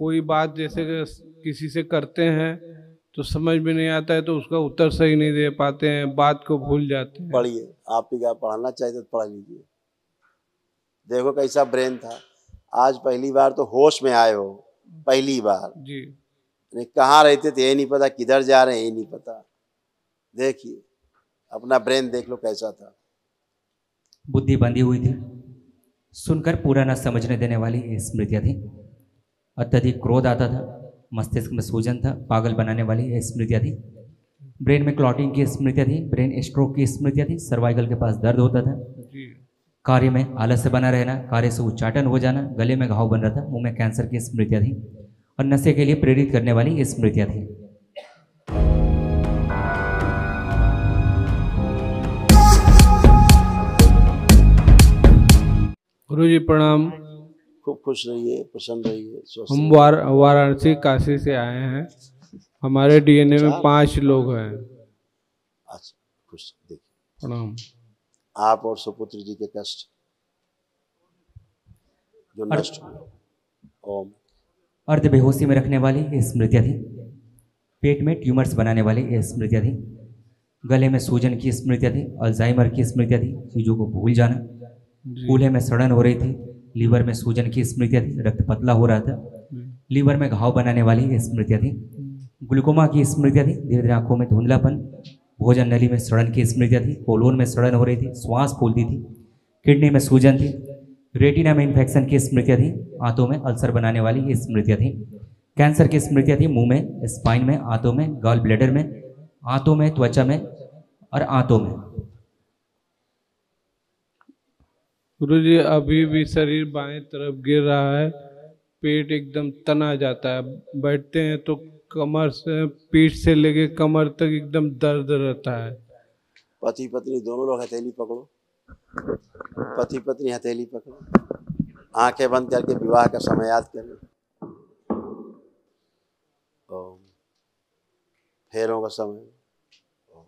कोई बात जैसे कि किसी से करते हैं तो समझ में नहीं आता है तो उसका उत्तर सही नहीं दे पाते हैं, बात को भूल जाते हैं। पढ़िए, आप ही का पढ़ना चाहिए तो पढ़ लीजिए। देखो कैसा ब्रेन था, आज पहली बार तो होश में आए हो, पहली बार। जी कहाँ रहते थे ये नहीं पता, किधर जा रहे हैं ये नहीं पता। देखिए अपना ब्रेन देख लो कैसा था। बुद्धि बंधी हुई थी, सुनकर पूरा न समझने देने वाली ये स्मृतियाँ थी। अत्यधिक क्रोध आता था, मस्तिष्क में सूजन था, पागल बनाने वाली ये स्मृतियाँ थी। ब्रेन में क्लॉटिंग की स्मृतियाँ थी, ब्रेन स्ट्रोक की स्मृतियाँ थी, सर्वाइकल के पास दर्द होता था, जी कार्य में आलस्य बना रहना, कार्य से उच्चाटन हो जाना, गले में घाव बन रहा था, मुंह में कैंसर की स्मृतियाँ थी और नशे के लिए प्रेरित करने वाली ये स्मृतियाँ थी। गुरु जी प्रणाम। खूब खुश रहिए, प्रसन्न रहिए, स्वस्थ हम रहिए। वाराणसी काशी से आए हैं। हमारे डीएनए में 5 लोग हैं। अच्छा, खुश देखिए। प्रणाम। आप और सुपुत्र जी के कष्ट जो नष्ट हुए। ओम। अर्ध बेहोशी में रखने वाली ये स्मृतियाँ थी, पेट में ट्यूमर्स बनाने वाली ये स्मृतियाँ थी, गले में सूजन की स्मृतियाँ थी, अल्जाइमर की स्मृतियाँ थी, चीज़ों को भूल जाना, कूल्हे में सड़न हो रही थी, लीवर में सूजन की स्मृतियाँ थी, रक्त पतला हो रहा था, लीवर में घाव बनाने वाली ये स्मृतियाँ थी, ग्लूकोमा की स्मृतियाँ थी, धीरे धीरे आंखों में धुंधलापन, भोजन नली में सड़न की स्मृतियाँ थी, कोलोन में सड़न हो रही थी, श्वास फूलती थी, किडनी में सूजन थी, रेटिना में इन्फेक्शन की स्मृतियाँ थी, आंतों में अल्सर बनाने वाली ये स्मृतियाँ थी, कैंसर की स्मृतियाँ थी, मुंह में, स्पाइन में, आंतों में, गॉल ब्लैडर में, आंतों में, त्वचा में और आंतों में। गुरुजी अभी भी शरीर बाएं तरफ गिर रहा है, पेट एकदम तना जाता है, बैठते हैं तो कमर से, पीठ से लेके कमर तक एकदम दर्द रहता है। पति पत्नी दोनों लोग हथेली पकड़ो, पति पत्नी हथेली पकड़ो, आंखें बंद करके विवाह का समय याद करें। ओम। फेरों का समय। ओम।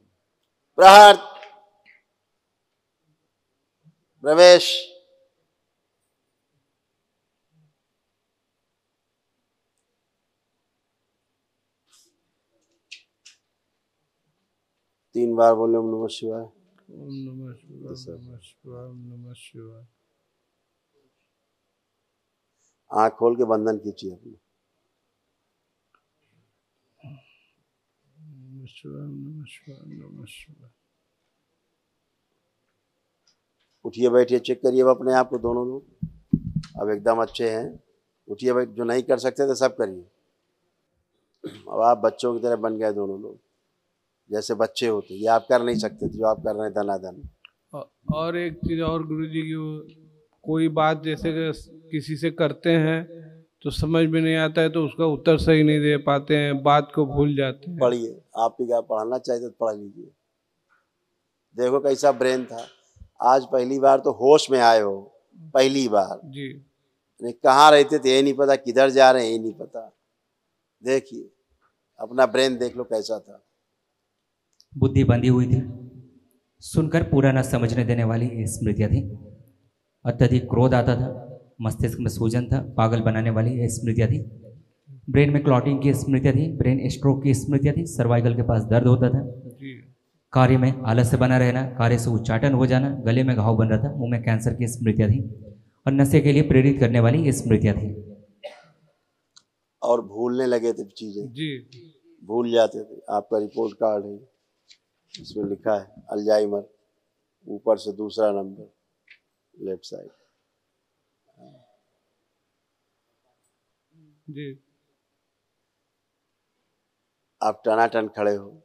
प्रहार। प्रवेश। तीन बार बोले ओम नमः शिवाय। ओम नमः शिवाय, नमः शिवाय, नमः शिवाय। आंख खोल के बंधन कीजिए अपने। नमः शिवाय, नमः शिवाय, नमः शिवाय। उठिए बैठिए, चेक करिए अब अपने आप को दोनों लोग। अब एकदम अच्छे हैं। उठिए बैठ, जो नहीं कर सकते थे सब करिए। अब आप बच्चों की तरह बन गए दोनों लोग, जैसे बच्चे होते। ये आप कर नहीं सकते थे जो आप कर रहे हैं धनाधन। और एक चीज और गुरुजी की, कोई बात जैसे कि किसी से करते हैं तो समझ में नहीं आता है तो उसका उत्तर सही नहीं दे पाते हैं, बात को भूल जाते हैं। पढ़िए, आप ही का पढ़ना चाहिए तो पढ़ लीजिए। देखो कैसा ब्रेन था, आज पहली बार तो होश में आए हो, पहली बार। जी कहाँ रहते थे ये नहीं पता, किधर जा रहे हैं ये नहीं पता। देखिए अपना ब्रेन देख लो कैसा था। बुद्धि बंधी हुई थी, सुनकर पूरा न समझने देने वाली ये स्मृतियाँ थी। अत्यधिक क्रोध आता था, मस्तिष्क में सूजन था, पागल बनाने वाली ये स्मृतियाँ थी। ब्रेन में क्लॉटिंग की स्मृतियाँ थी, ब्रेन स्ट्रोक की स्मृतियाँ थी, सर्वाइकल के पास दर्द होता था, जी कार्य में आलस्य बना रहना, कार्य से उच्चाटन हो जाना, गले में घाव बन रहा था, मुंह में कैंसर की स्मृतियाँ थी और नशे के लिए प्रेरित करने वाली ये स्मृतियाँ थी। और भूलने लगे थे चीजें, जी भूल जाते थे। आपका रिपोर्ट कार्ड है, इसमें लिखा है अल्जाइमर, ऊपर से दूसरा नंबर लेफ्ट साइड। जी आप टनाटन खड़े हो।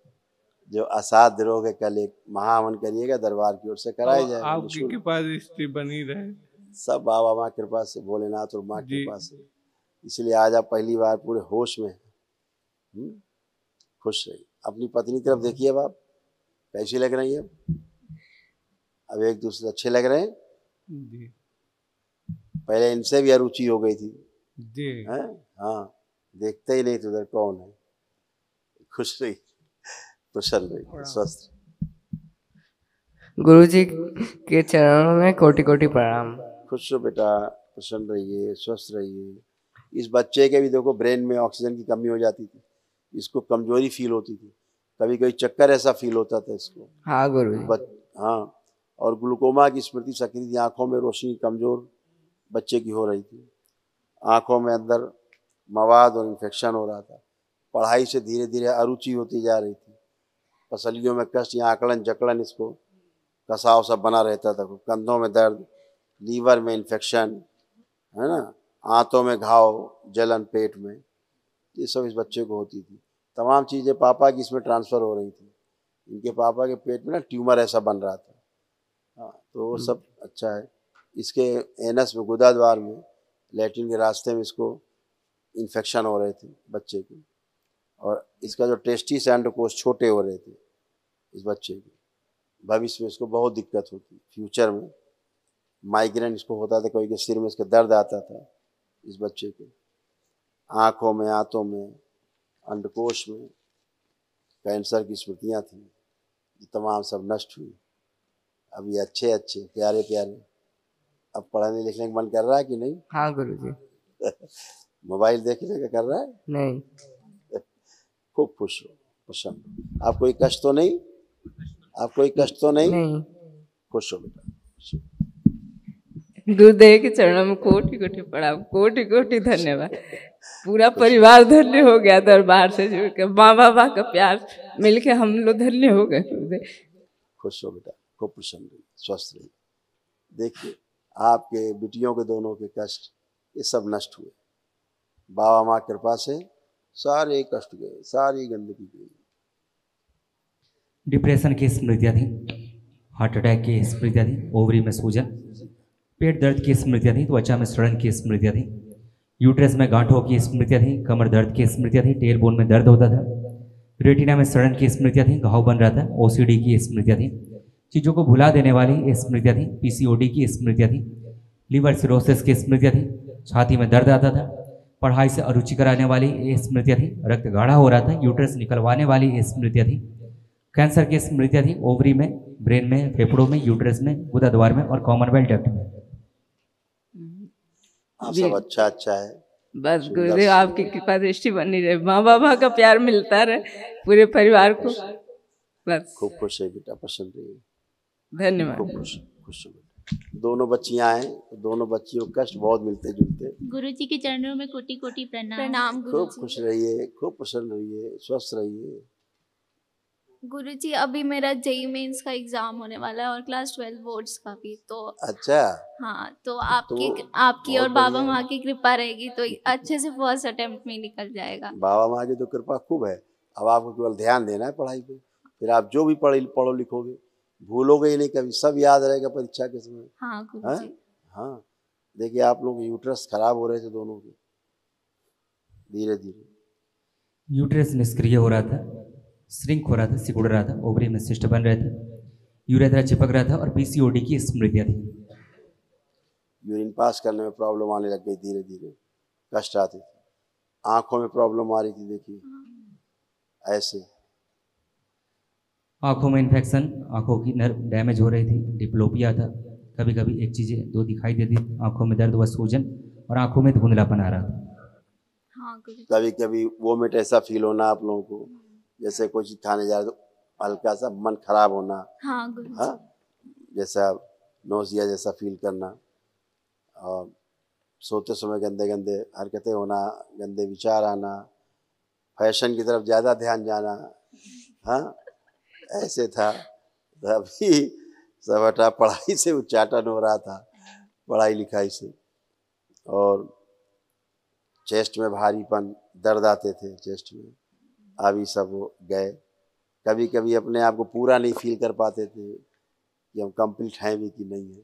जो असाध्य रोग है, कल एक महाहवन करिएगा, दरबार की ओर से कराया जाएगा। आपकी कृपा दृष्टि बनी रहे। सब बाबा माँ कृपा से, भोलेनाथ और माँ कृपा से। इसलिए आज आप पहली बार पूरे होश में हैं। खुश रहिए। अपनी पत्नी तरफ देखिए, अब आप कैसी लग रही है? अब एक दूसरे अच्छे लग रहे हैं। जी पहले इनसे भी अरुचि हो गई थी जी हैं? हाँ, देखते ही नहीं तो उधर कौन है। खुश रही, प्रसन्न रही, स्वस्थ। गुरुजी के चरणों में कोटि कोटि प्रणाम। खुश रहो बेटा, प्रसन्न रहिए, स्वस्थ रहिए। इस बच्चे के भी देखो ब्रेन में ऑक्सीजन की कमी हो जाती थी, इसको कमजोरी फील होती थी, कभी कभी चक्कर ऐसा फील होता था इसको। हाँ गुरुजी। हाँ, और ग्लूकोमा की स्मृति सक्रिय थी, आँखों में रोशनी कमज़ोर बच्चे की हो रही थी, आँखों में अंदर मवाद और इन्फेक्शन हो रहा था, पढ़ाई से धीरे धीरे अरुचि होती जा रही थी, पसलियों में कष्ट या आकलन जकड़न, इसको कसाव सब बना रहता था, कंधों में दर्द, लीवर में इन्फेक्शन, है ना, आंतों में घाव, जलन पेट में, ये सब इस बच्चे को होती थी। तमाम चीज़ें पापा की इसमें ट्रांसफ़र हो रही थी, इनके पापा के पेट में ना ट्यूमर ऐसा बन रहा था। हाँ, तो वो सब अच्छा है। इसके एनस में, गुदाद्वार में, लैट्रिन के रास्ते में इसको इन्फेक्शन हो रहे थे बच्चे के, और इसका जो टेस्टिस अंडकोश छोटे हो रहे थे इस बच्चे के। भविष्य में इसको बहुत दिक्कत होती, फ्यूचर में माइग्रेन इसको होता था, कोई के सिर में इसके दर्द आता था इस बच्चे के, आँखों में, आंतों में, अंडकोश में कैंसर की स्मृतियाँ थी, ये तमाम सब नष्ट हुई। अब ये अच्छे अच्छे प्यारे प्यारे, अब पढ़ने लिखने का मन कर रहा है कि नहीं? हाँ गुरुजी। मोबाइल देखने का कर रहा है? नहीं। खूब खुश हो, प्रसन्न। आप कोई कष्ट तो नहीं? आप कोई कष्ट तो नहीं? नहीं। खुश हो बेटा। गुरुदेव के चरणों में कोटि कोटि प्रणाम, कोटि कोटि धन्यवाद। पूरा परिवार धन्य हो गया दरबार से जुड़ के, माँ बाबा का प्यार मिलके हम लोग धन्य हो गए गुरुदेव। खुश हो बेटा, खूब प्रसन्न रहिए, स्वस्थ रहिए। देखिए आपके बिटियों के दोनों के कष्ट ये सब नष्ट हुए, बाबा माँ कृपा से सारे कष्ट गए, सारी गंदगी गई। डिप्रेशन की स्मृतियाँ थी, हार्ट अटैक की स्मृतियाँ थी, ओवरी में सूजन, पेट दर्द की स्मृतियाँ थी, त्वचा में सड़न की स्मृतियाँ थी, यूट्रस में गांठों की स्मृतियाँ थी, कमर दर्द की स्मृतियाँ थी, टेल बोन में दर्द होता था, रेटिना में सड़न की स्मृतियाँ थी, घाव बन रहा था, ओसीडी की स्मृतियाँ थी, चीज़ों को भुला देने वाली स्मृतियाँ थी, पीसीओडी की स्मृतियाँ थी, लीवर सिरोसिस की स्मृतियाँ थी, छाती में दर्द आता था, पढ़ाई से अरुचि कराने वाली स्मृतियाँ थी, रक्त गाढ़ा हो रहा था, यूट्रस निकलवाने वाली स्मृतियाँ थी, कैंसर की स्मृतियाँ थी, ओवरी में, ब्रेन में, फेफड़ों में, यूट्रस में, गुदाद्वार में और कॉमनवेल्थ डक्ट में। हाँ, सब अच्छा अच्छा है। बस गुरुदेव आपकी कृपा दृष्टि बनी रहे, माँ बाबा का प्यार मिलता रहे पूरे परिवार को, बस। खूब खुश है बेटा, प्रसन्न रहिए, धन्यवाद। खूब खुश खुश हो बेटा। दोनों बच्चियां हैं, दोनों बच्चियों को कष्ट बहुत मिलते जुलते। गुरु जी के चरणों में कोटि कोटि प्रणाम। प्रणाम गुरु खूब खुश रहिए, खूब प्रसन्न रहिए, स्वस्थ रहिए। गुरुजी अभी मेरा जेई मेंस का एग्जाम होने वाला है और क्लास 12 बोर्ड्स का भी, तो अच्छा, हाँ, तो आपकी तो आपकी और बहुत बाबा बढ़िया। माँ की कृपा रहेगी तो अच्छे से फर्स्ट अटेम्प्ट में निकल जाएगा। बाबा माँ की तो कृपा खूब है। अब आपको केवल ध्यान देना है पढ़ाई पे, फिर आप जो भी पढ़ो लिखोगे भूलोगे ही नहीं, कभी सब याद रहेगा परीक्षा के समय। हाँ गुरुजी। हाँ, देखिए आप लोग यूट्रस खराब हो रहे थे दोनों के, धीरे धीरे यूट्रस निष्क्रिय हो रहा था, श्रिंक हो रहा था, सिकुड़ रहा था, ओवरी में सिस्ट बन रहे थे, यूरेथ्रा चिपक रहा था और पीसीओडी की स्मृतियाँ थी। यूरिन पास करने में प्रॉब्लम आने लग गई, धीरे धीरे कष्ट आते थे, आंखों में प्रॉब्लम आ रही थी, देखिए ऐसे, आंखों में इन्फेक्शन, आंखों की नर्व डैमेज हो रही थी, डिप्लोपिया था, कभी कभी एक चीज़ें दो दिखाई देती थी, आंखों में दर्द व सूजन और आंखों में धुंधलापन आ रहा था। हाँ गुरुजी। कभी कभी वोमिट ऐसा फील होना आप लोगों को, जैसे कोई चीज खाने जा रहे तो हल्का सा मन खराब होना। हाँ गुरुजी। हाँ, जैसा नोजिया जैसा फील करना, और सोते समय गंदे गंदे हरकतें होना, गंदे विचार आना, फैशन की तरफ ज़्यादा ध्यान जाना। हाँ, ऐसे था। अभी सब हटा, पढ़ाई से उच्चाटन हो रहा था, पढ़ाई लिखाई से, और चेस्ट में भारीपन, दर्द आते थे चेस्ट में, अभी सब गए। कभी कभी अपने आप को पूरा नहीं फील कर पाते थे कि हम कंप्लीट हैं भी कि नहीं है,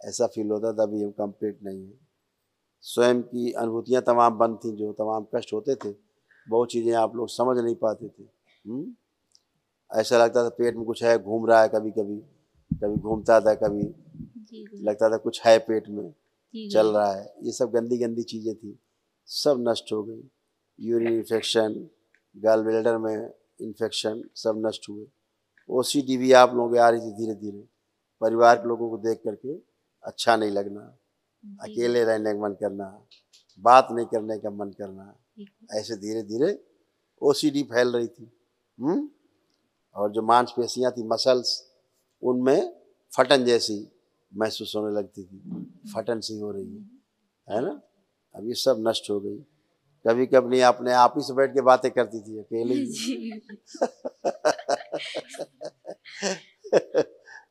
ऐसा फील होता था अभी हम कंप्लीट नहीं हैं। स्वयं की अनुभूतियाँ तमाम बंद थी, जो तमाम कष्ट होते थे, बहुत चीज़ें आप लोग समझ नहीं पाते थे। ऐसा लगता था पेट में कुछ है, घूम रहा है, कभी कभी कभी घूमता था, कभी लगता था कुछ है पेट में, चल रहा है। ये सब गंदी गंदी चीज़ें थी, सब नष्ट हो गई। यूरिन इन्फेक्शन, गल ब्लैडर में इन्फेक्शन, सब नष्ट हुए। ओसीडी भी आप लोगों की आ रही थी धीरे धीरे, परिवार के लोगों को देख करके अच्छा नहीं लगना, अकेले रहने का मन करना, बात नहीं करने का मन करना, ऐसे धीरे धीरे ओसीडी फैल रही थी। और जो मांसपेशियां थी, मसल्स, उनमें फटन जैसी महसूस होने लगती थी, फटन सी हो रही है ना। अब ये सब नष्ट हो गई। कभी कभी अपने आप ही से बैठ के बातें करती थी अकेले ही।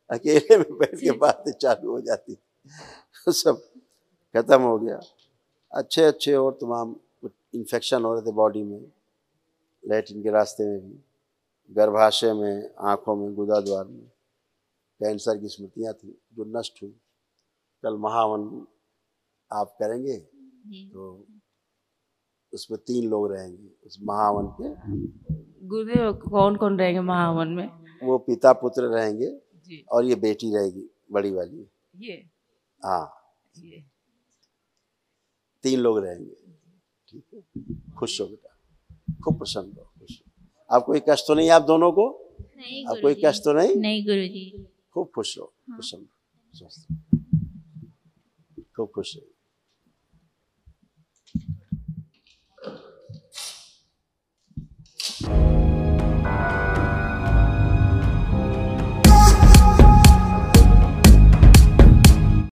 अकेले में बैठ के बातें चालू हो जाती थी। सब खत्म हो गया। अच्छे और तमाम इन्फेक्शन हो रहे थे बॉडी में, लैट्रिन के रास्ते में भी, गर्भाशय में, आँखों में, गुदाद्वार में। कैंसर की स्मृतियाँ थी जो नष्ट हुई। कल महावन आप करेंगे तो उसमें 3 लोग रहेंगे उस महावन के। गुरुदेव कौन कौन रहेंगे महावन में? वो पिता पुत्र रहेंगे जी। और ये बेटी रहेगी बड़ी वाली। ये हाँ, ये 3 लोग रहेंगे। ठीक है, खुश हो बेटा, खूब प्रसन्न हो, खुश हो। आपको कोई कष्ट तो नहीं? आप दोनों को नहीं आप कोई कष्ट तो नहीं? नहीं गुरुजी। खूब खुश हो, प्रसन्न, स्वस्थ, खूब खुश रहिए।